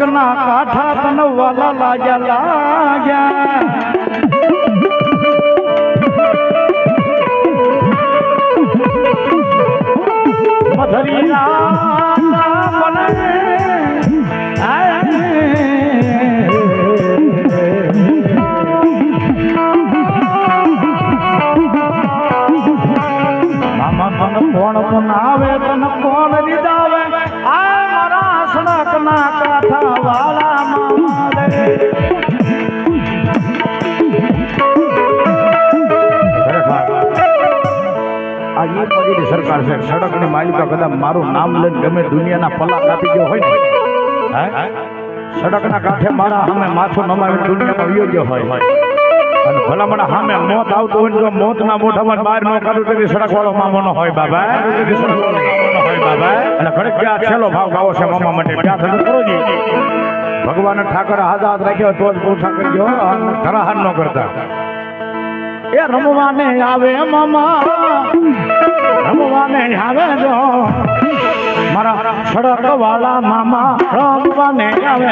સડકના કાંઠા તને વાલા લાગ્યા મધરીના મને કોણ બનાવે તને કોણ રીદાવે આ મારા સડકના કાંઠા વાળા મામા સરકાર છે સડકની માલિકા કદાચ મારું નામ લઈને ગમે દુનિયાના પલ્લા કાપી ગયો હોય ને સડકના કાંઠે મારા સામે માથું નમાવી દુનિયામાં વયો ગયો હોય અને ભલામણ સામે મોત આવતું હોય તો મોતના મોઢામાં બહાર ન કાઢું તો સડક વાળો મામો નો હોય બાબા અને ઘડીક ક્યાં છેલ્લો ભાવ ગાવો છે મામા માટે ત્યાં થતું કરોજી ભગવાન ઠાકર હાથ રાખ્યો તો જ પૂછા કરજો ધરાહાર ન કરતા એ રમવાને આવે મામા રમવાને આવે જો મારા સડક વાળા મામા રમવાને આવે